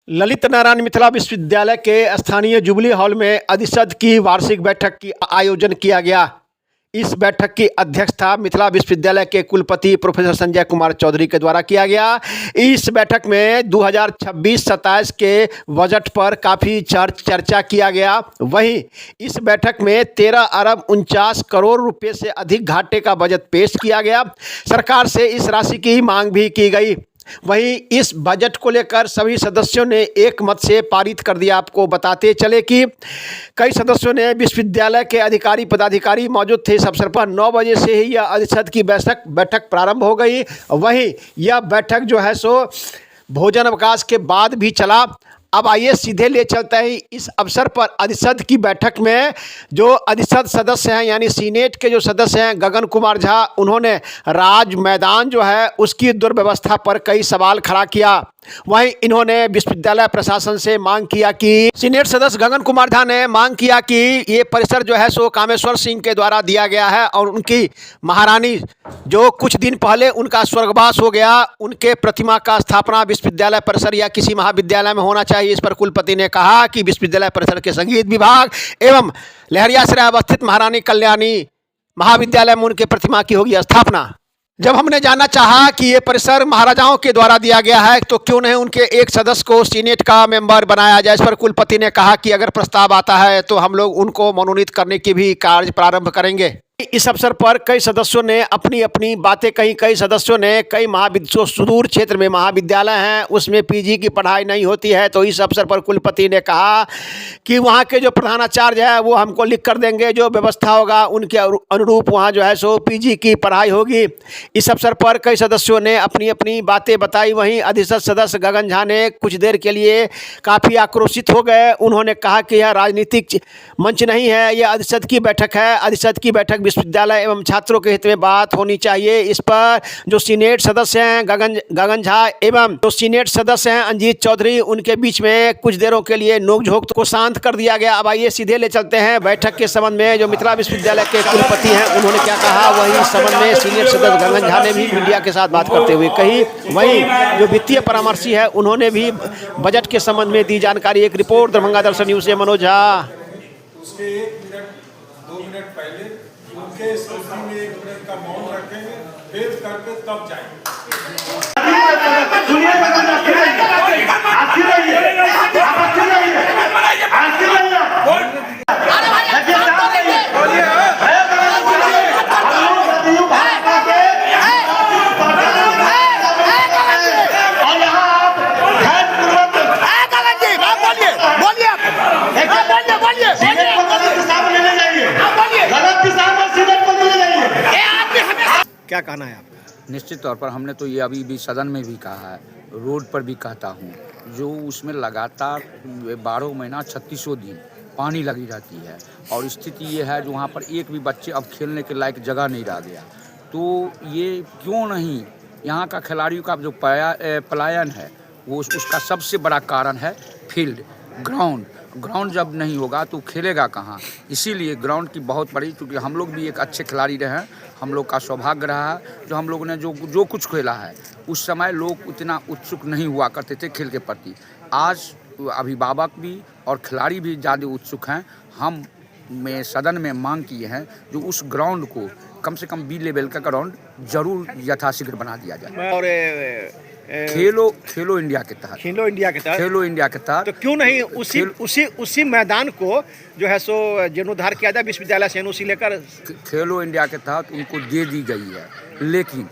ललित नारायण मिथिला विश्वविद्यालय के स्थानीय जुबली हॉल में अधिशद की वार्षिक बैठक की आयोजन किया गया। इस बैठक की अध्यक्षता मिथिला विश्वविद्यालय के कुलपति प्रोफेसर संजय कुमार चौधरी के द्वारा किया गया। इस बैठक में 2026-27 के बजट पर काफ़ी चर्चा किया गया। वहीं इस बैठक में 13 अरब 49 करोड़ रुपए से अधिक घाटे का बजट पेश किया गया। सरकार से इस राशि की मांग भी की गई। वहीं इस बजट को लेकर सभी सदस्यों ने एक मत से पारित कर दिया। आपको बताते चले कि कई सदस्यों ने विश्वविद्यालय के अधिकारी पदाधिकारी मौजूद थे। इस अवसर पर 9 बजे से ही यह अधिशद की बैठक प्रारंभ हो गई। वहीं यह बैठक जो है सो भोजन अवकाश के बाद भी चला। अब आइए सीधे ले चलते हैं इस अवसर पर अधिशद की बैठक में जो अधिशद सदस्य हैं यानी सीनेट के जो सदस्य हैं गगन कुमार झा, उन्होंने राज मैदान जो है उसकी दुर्व्यवस्था पर कई सवाल खड़ा किया। वहीं इन्होंने विश्वविद्यालय प्रशासन से मांग किया कि सीनेट सदस्य गगन कुमार झा ने मांग किया कि ये परिसर जो है सो कामेश्वर सिंह के द्वारा दिया गया है और उनकी महारानी जो कुछ दिन पहले उनका स्वर्गवास हो गया, उनके प्रतिमा का स्थापना विश्वविद्यालय परिसर या किसी महाविद्यालय में होना चाहिए। इस पर कुलपति ने कहा कि विश्वविद्यालय परिसर के संगीत विभाग एवं लहरियासराय अवस्थित महारानी कल्याणी महाविद्यालय में उनके प्रतिमा की होगी स्थापना। जब हमने जानना चाहा कि ये परिसर महाराजाओं के द्वारा दिया गया है तो क्यों नहीं उनके एक सदस्य को सीनेट का मेंबर बनाया जाए। इस पर कुलपति ने कहा कि अगर प्रस्ताव आता है तो हम लोग उनको मनोनीत करने की भी कार्य प्रारंभ करेंगे। इस अवसर पर कई सदस्यों ने अपनी अपनी बातें कही। कई सदस्यों ने कई सुदूर क्षेत्र में महाविद्यालय हैं उसमें पीजी की पढ़ाई नहीं होती है, तो इस अवसर पर कुलपति ने कहा कि वहाँ के जो प्रधानाचार्य है वो हमको लिख कर देंगे, जो व्यवस्था होगा उनके अनुरूप वहाँ जो है सो पीजी की पढ़ाई होगी। इस अवसर पर कई सदस्यों ने अपनी अपनी बातें बताई। वहीं अधिशद सदस्य गगन झा ने कुछ देर के लिए काफ़ी आक्रोशित हो गए। उन्होंने कहा कि यह राजनीतिक मंच नहीं है, यह अधिशद की बैठक है। अधिशद की बैठक विश्वविद्यालय एवं छात्रों के हित में बात होनी चाहिए। इस पर जो सीनेट सदस्य हैं गगन झा एवं जो सीनेट सदस्य हैं अंजीत चौधरी, उनके बीच में कुछ देरों के लिए नोकझोंक को शांत कर दिया गया। अब आइए सीधे ले चलते हैं बैठक के संबंध में जो मिथिला विश्वविद्यालय के कुलपति हैं उन्होंने क्या कहा। वही इस संबंध में सीनेट सदस्य गगन झा ने भी मीडिया के साथ बात करते हुए कही। वहीं जो वित्तीय परामर्शी है उन्होंने भी बजट के संबंध में दी जानकारी। एक रिपोर्ट दरभंगा दर्शन न्यूज से मनोज झा। उसके 1 मिनट 2 मिनट पहले उनके स्मृति में 1 मिनट का मौन रखेंगे, वेद करके तब जाएंगे। क्या कहना है आपका? निश्चित तौर पर हमने तो ये अभी भी सदन में भी कहा है, रोड पर भी कहता हूँ, जो उसमें लगातार 12 महीना 3600 दिन पानी लगी रहती है और स्थिति ये है जो वहाँ पर एक भी बच्चे अब खेलने के लायक जगह नहीं रह गया। तो ये क्यों नहीं, यहाँ का खिलाड़ियों का जो पलायन है वो उसका सबसे बड़ा कारण है फील्ड, ग्राउंड जब नहीं होगा तो खेलेगा कहाँ। इसीलिए ग्राउंड की बहुत बड़ी, क्योंकि हम लोग भी एक अच्छे खिलाड़ी रहे हैं, हम लोग का सौभाग्य रहा है जो हम लोगों ने जो कुछ खेला है उस समय लोग उतना उत्सुक नहीं हुआ करते थे खेल के प्रति। आज अभिभावक भी और खिलाड़ी भी ज़्यादा उत्सुक हैं। हम सदन में मांग किए हैं जो उस ग्राउंड को कम से कम बी लेवल का ग्राउंड जरूर यथाशीघ्र बना दिया जाए। और खेलो इंडिया के तहत तो क्यों नहीं उसी मैदान को जो है सो जीर्णोद्धार किया जाए विश्वविद्यालय से उसी लेकर। खेलो इंडिया के तहत उनको दे दी गई है, लेकिन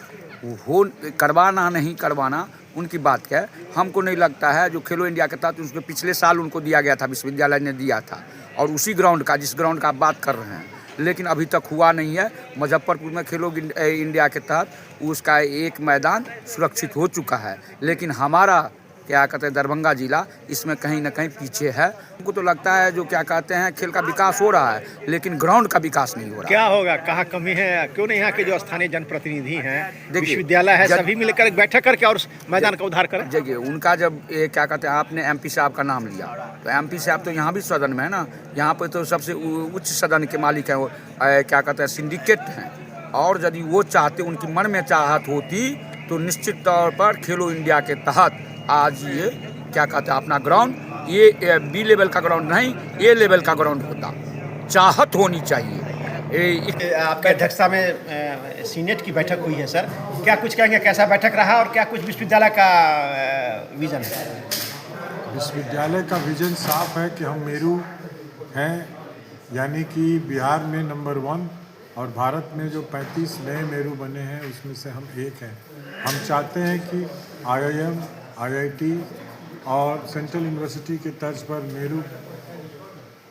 करवाना नहीं करवाना उनकी बात क्या है। हमको नहीं लगता है जो खेलो इंडिया के तहत उसके पिछले साल उनको दिया गया था, विश्वविद्यालय ने दिया था, और उसी ग्राउंड का जिस ग्राउंड का आप बात कर रहे हैं, लेकिन अभी तक हुआ नहीं है। मुजफ्फरपुर में खेलो इंडिया के तहत उसका एक मैदान सुरक्षित हो चुका है, लेकिन हमारा क्या कहते हैं दरभंगा जिला इसमें कहीं ना कहीं पीछे है। हमको तो लगता है जो क्या कहते हैं खेल का विकास हो रहा है लेकिन ग्राउंड का विकास नहीं हो रहा। क्या होगा, कहाँ कमी है, क्यों नहीं यहाँ के जो स्थानीय जनप्रतिनिधि हैं, विश्वविद्यालय है, सभी मिलकर बैठक करके और मैदान का उद्धार करें। देखिए उनका जब क्या कहते हैं आपने एमपी साहब का नाम लिया तो एमपी साहब तो यहाँ भी सदन में है ना, यहाँ पर तो सबसे उच्च सदन के मालिक हैं वो क्या कहते हैं सिंडिकेट हैं, और यदि वो चाहते उनकी मन में चाहत होती तो निश्चित तौर पर खेलो इंडिया के तहत आज ये क्या कहते हैं अपना ग्राउंड ये बी लेवल का ग्राउंड नहीं, ए लेवल का ग्राउंड होता। चाहत होनी चाहिए। आपकी अध्यक्षता में सीनेट की बैठक हुई है सर, क्या कुछ कहेंगे, कैसा बैठक रहा और क्या कुछ विश्वविद्यालय का विजन है? विश्वविद्यालय का विजन साफ है कि हम मेरू हैं, यानी कि बिहार में नंबर 1 और भारत में जो 35 नए मेरू बने हैं उसमें से हम एक हैं। हम चाहते हैं कि IIM, IIT और सेंट्रल यूनिवर्सिटी के तर्ज पर मेरू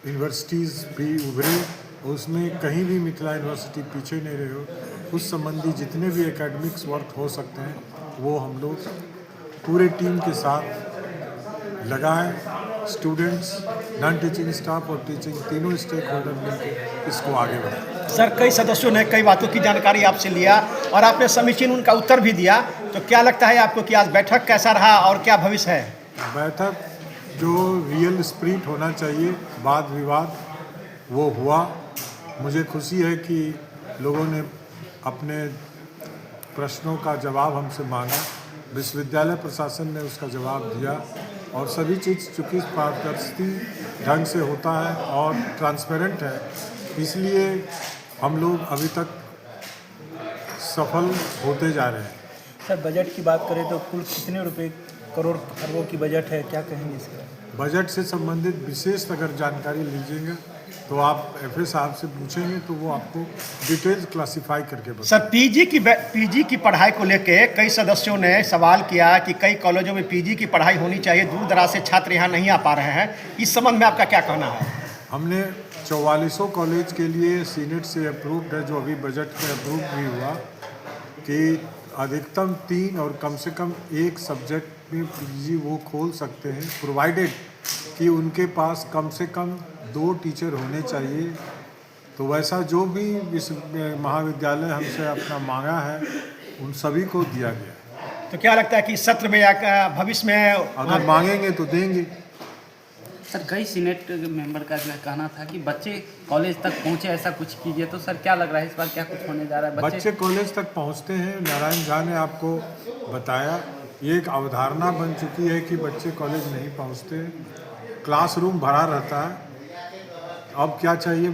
यूनिवर्सिटीज़ भी उभरे, उसमें कहीं भी मिथिला यूनिवर्सिटी पीछे नहीं रहे हो। उस संबंधी जितने भी एकेडमिक्स वर्क हो सकते हैं वो हम लोग पूरे टीम के साथ लगाएं। स्टूडेंट्स, नॉन टीचिंग स्टाफ और टीचिंग तीनों स्टेक होल्डर मिलकर इसको आगे बढ़ाएं। सर, कई सदस्यों ने कई बातों की जानकारी आपसे लिया और आपने समीचीन उनका उत्तर भी दिया, तो क्या लगता है आपको कि आज बैठक कैसा रहा और क्या भविष्य है? बैठक जो रियल स्पिरिट होना चाहिए, वाद विवाद वो हुआ। मुझे खुशी है कि लोगों ने अपने प्रश्नों का जवाब हमसे मांगा, विश्वविद्यालय प्रशासन ने उसका जवाब दिया और सभी चीज़ चूँकि पारदर्शी ढंग से होता है और ट्रांसपेरेंट है, इसलिए हम लोग अभी तक सफल होते जा रहे हैं। सर, बजट की बात करें तो कुल कितने रुपए करोड़ अरबों की बजट है, क्या कहेंगे इसके? बजट से संबंधित विशेष अगर जानकारी लीजिएगा तो आप FA साहब से पूछेंगे तो वो आपको डिटेल्स क्लासिफाई करके बताएंगे। सर, पीजी की पढ़ाई को लेके कई सदस्यों ने सवाल किया कि कई कॉलेजों में पीजी की पढ़ाई होनी चाहिए, दूर दराज से छात्र यहाँ नहीं आ पा रहे हैं, इस संबंध में आपका क्या कहना है? हमने 4400 कॉलेज के लिए सीनेट से अप्रूव्ड है, जो अभी बजट में अप्रूव भी हुआ कि अधिकतम 3 और कम से कम 1 सब्जेक्ट में पीजी वो खोल सकते हैं, प्रोवाइडेड कि उनके पास कम से कम 2 टीचर होने चाहिए। तो वैसा जो भी महाविद्यालय हमसे अपना मांगा है उन सभी को दिया गया। तो क्या लगता है कि इस सत्र में या भविष्य में अगर मांगेंगे तो देंगे। सर, कई सीनेट मेंबर का जो कहना था कि बच्चे कॉलेज तक पहुंचे, ऐसा कुछ कीजिए, तो सर क्या लग रहा है इस बार क्या कुछ होने जा रहा है? बच्चे कॉलेज तक पहुंचते हैं, नारायण झा ने आपको बताया, ये एक अवधारणा बन चुकी है कि बच्चे कॉलेज नहीं पहुंचते, क्लासरूम भरा रहता है। अब क्या चाहिए?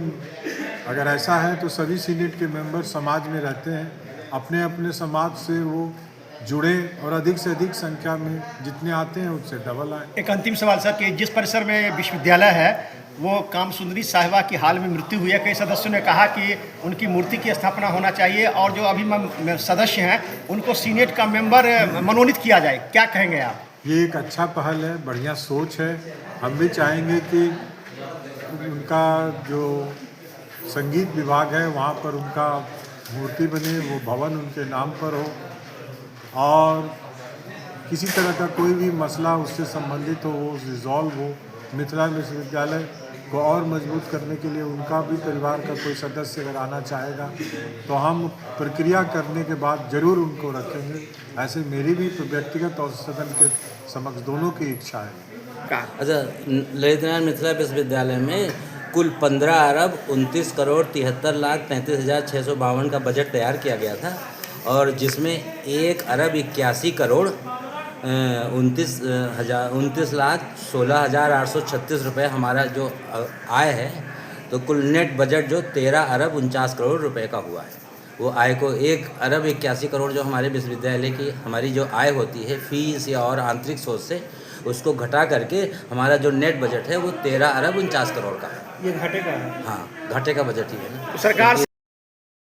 अगर ऐसा है तो सभी सीनेट के मेंबर समाज में रहते हैं, अपने अपने समाज से वो जुड़े और अधिक से अधिक संख्या में जितने आते हैं उससे डबल आए। एक अंतिम सवाल सर, कि जिस परिसर में विश्वविद्यालय है वो कामसुंदरी साहिबा की हाल में मृत्यु हुई है, कई सदस्यों ने कहा कि उनकी मूर्ति की स्थापना होना चाहिए और जो अभी सदस्य हैं उनको सीनेट का मेंबर मनोनीत किया जाए, क्या कहेंगे आप? ये एक अच्छा पहल है, बढ़िया सोच है। हम भी चाहेंगे कि उनका जो संगीत विभाग है वहाँ पर उनका मूर्ति बने, वो भवन उनके नाम पर हो और किसी तरह का कोई भी मसला उससे संबंधित हो वो रिजॉल्व हो। मिथिला विश्वविद्यालय को और मजबूत करने के लिए उनका भी परिवार का कोई सदस्य अगर आना चाहेगा तो हम प्रक्रिया करने के बाद ज़रूर उनको रखेंगे। ऐसे मेरी भी व्यक्तिगत और सदन के समक्ष दोनों की इच्छा है। अच्छा, ललित नारायण मिथिला विश्वविद्यालय में कुल 15 अरब 29 करोड़ 73 लाख 35,652 का बजट तैयार किया गया था और जिसमें 1 अरब 81 करोड़ 29 लाख 16,836 रुपये हमारा जो आय है। तो कुल नेट बजट जो 13 अरब 49 करोड़ रुपए का हुआ है। वो आय को 1 अरब 81 करोड़ जो हमारे विश्वविद्यालय की हमारी जो आय होती है फीस या और आंतरिक स्रोत से, उसको घटा करके हमारा जो नेट बजट है वो 13 अरब 49 करोड़ का है। ये घाटे का है? हाँ, घाटे का बजट ही है ना। सरकार